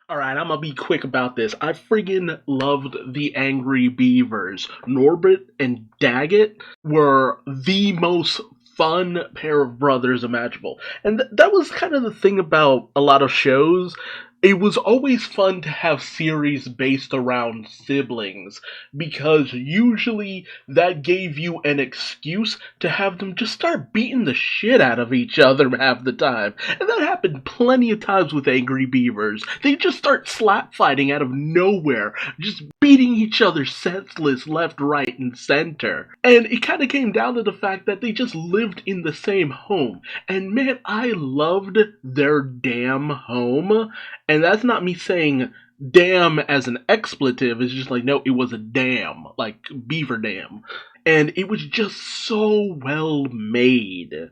Alright, I'm gonna be quick about this. I friggin' loved the Angry Beavers. Norbert and Daggett were the most fun pair of brothers imaginable. And that was kind of the thing about a lot of shows. It was always fun to have series based around siblings because usually that gave you an excuse to have them just start beating the shit out of each other half the time. And that happened plenty of times with Angry Beavers. They just start slap fighting out of nowhere, just beating each other senseless left, right, and center. And it kind of came down to the fact that they just lived in the same home. And man, I loved their damn home. And that's not me saying damn as an expletive. It's just like, no, it was a dam, like beaver dam. And it was just so well made.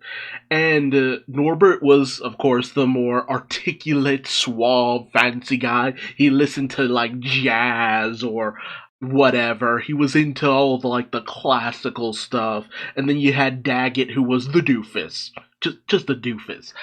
And Norbert was, of course, the more articulate, suave, fancy guy. He listened to like jazz or whatever. He was into all the like the classical stuff. And then you had Daggett, who was the doofus, just the doofus.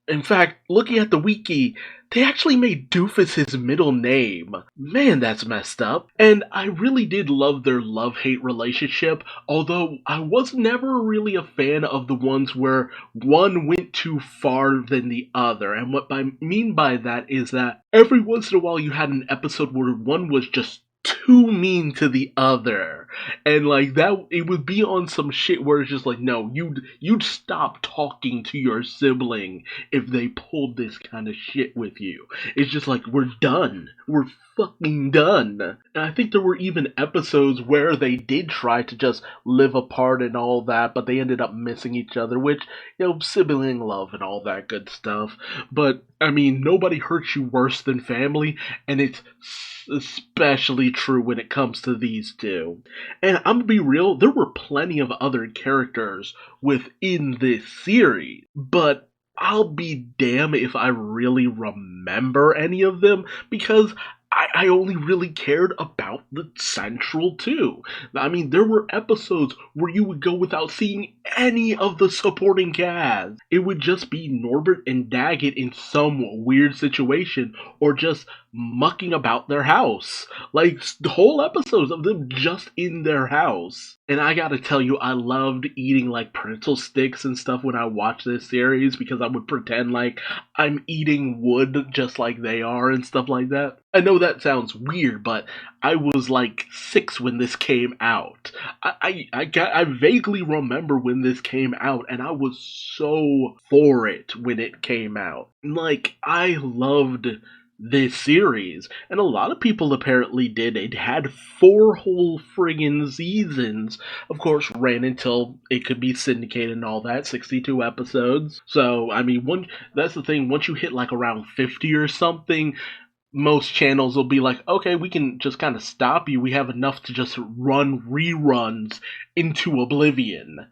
In fact, looking at the wiki, they actually made Doofus his middle name. Man, that's messed up. And I really did love their love-hate relationship, although I was never really a fan of the ones where one went too far than the other. And what I mean by that is that every once in a while you had an episode where one was just too mean to the other, and like that it would be on some shit where it's just like, no, you'd stop talking to your sibling if they pulled this kind of shit with you. It's just like, we're done, we're fucking done. And I think there were even episodes where they did try to just live apart and all that, but they ended up missing each other, which, sibling love and all that good stuff. But I mean, nobody hurts you worse than family, and it's especially true when it comes to these two. And I'm gonna be real, there were plenty of other characters within this series, but I'll be damn if I really remember any of them because I only really cared about the central two. I mean, there were episodes where you would go without seeing any of the supporting cast. It would just be Norbert and Daggett in some weird situation or just mucking about their house. Like, the whole episodes of them just in their house. And I gotta tell you, I loved eating like pretzel sticks and stuff when I watched this series because I would pretend like I'm eating wood just like they are and stuff like that. I know that sounds weird, but I was like 6 when this came out. I vaguely remember when this came out, and I was so for it when it came out. Like, I loved this series, and a lot of people apparently did. It had 4 whole friggin' seasons. Of course, ran until it could be syndicated and all that, 62 episodes. So, I mean, that's the thing, once you hit like around 50 or something, most channels will be like, okay, we can just kind of stop you. We have enough to just run reruns into oblivion.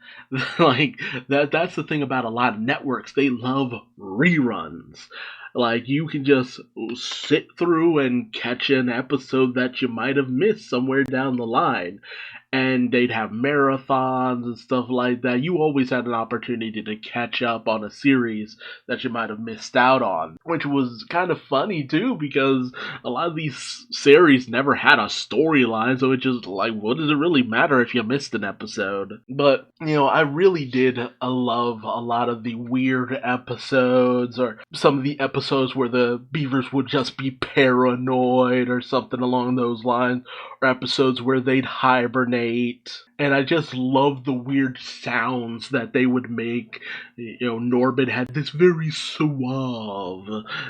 Like, that's the thing about a lot of networks. They love reruns. Like, you can just sit through and catch an episode that you might have missed somewhere down the line. And they'd have marathons and stuff like that. You always had an opportunity to catch up on a series that you might have missed out on, which was kind of funny too, because a lot of these series never had a storyline, so it's just like, what does it really matter if you missed an episode? But, I really did love a lot of the weird episodes, or some of the episodes where the beavers would just be paranoid or something along those lines, or episodes where they'd hibernate. And I just loved the weird sounds that they would make. Norbert had this very suave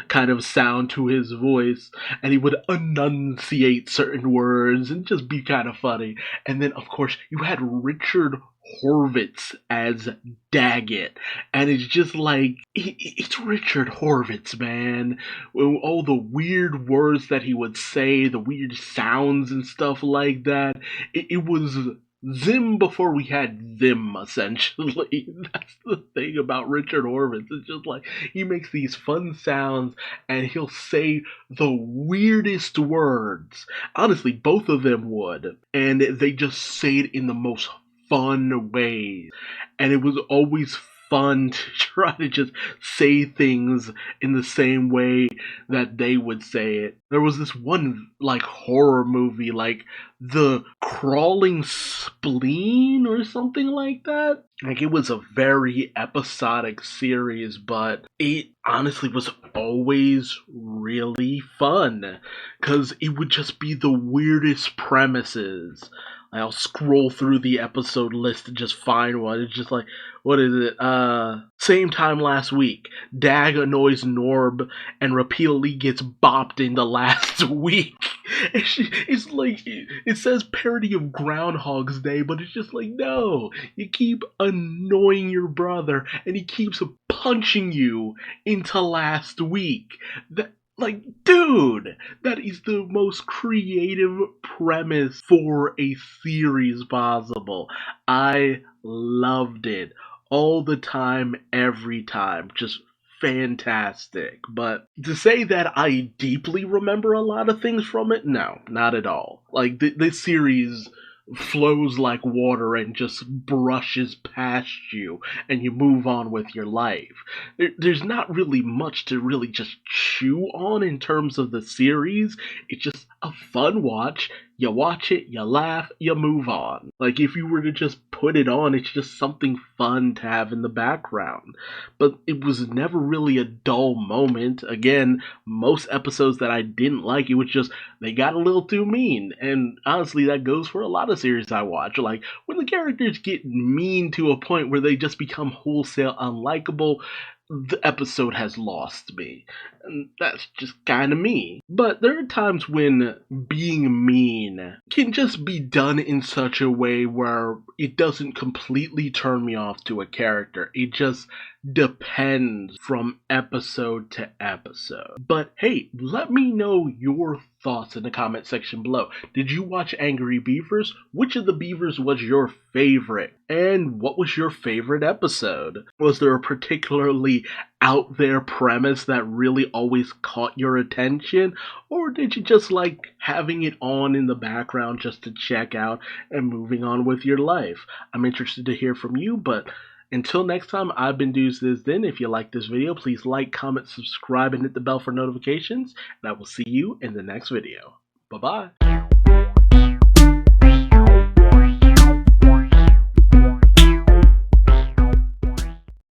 kind of sound to his voice, and he would enunciate certain words and just be kind of funny. And then, of course, you had Richard Horvitz as Daggett, and it's just like, it's Richard Horvitz, man. All the weird words that he would say, the weird sounds and stuff like that, it was Zim before we had Zim, essentially. That's the thing about Richard Horvitz. It's just like, he makes these fun sounds, and he'll say the weirdest words. Honestly, both of them would. And they just say it in the most fun ways. And it was always fun to try to just say things in the same way that they would say it. There was this one like horror movie, like The Crawling Spleen or something like that. Like, it was a very episodic series, but it honestly was always really fun because it would just be the weirdest premises. I'll scroll through the episode list and just find one. It's just like, what is it? Same time last week, Dag annoys Norb and repeatedly gets bopped in the last week. And it's like, it says parody of Groundhog's Day, but it's just like, no, you keep annoying your brother and he keeps punching you into last week. Like, dude, that is the most creative premise for a series possible. I loved it all the time, every time. Just fantastic. But to say that I deeply remember a lot of things from it, no, not at all. Like, this series flows like water and just brushes past you and you move on with your life. There's not really much to really just chew on in terms of the series. It's just a fun watch. You watch it, you laugh, you move on. Like, if you were to just put it on, it's just something fun to have in the background. But it was never really a dull moment. Again, most episodes that I didn't like, it was just they got a little too mean. And honestly, that goes for a lot of series I watch. Like, when the characters get mean to a point where they just become wholesale unlikable, the episode has lost me. And that's just kind of me. But there are times when being mean can just be done in such a way where it doesn't completely turn me off to a character. It just depends from episode to episode. But hey, let me know your thoughts in the comment section below. Did you watch Angry Beavers? Which of the Beavers was your favorite? And what was your favorite episode? Was there a particularly out there premise that really always caught your attention? Or did you just like having it on in the background just to check out and moving on with your life? I'm interested to hear from you, but until next time, I've been Duuz-Diz-Din. If you like this video, please like, comment, subscribe, and hit the bell for notifications. And I will see you in the next video. Bye-bye.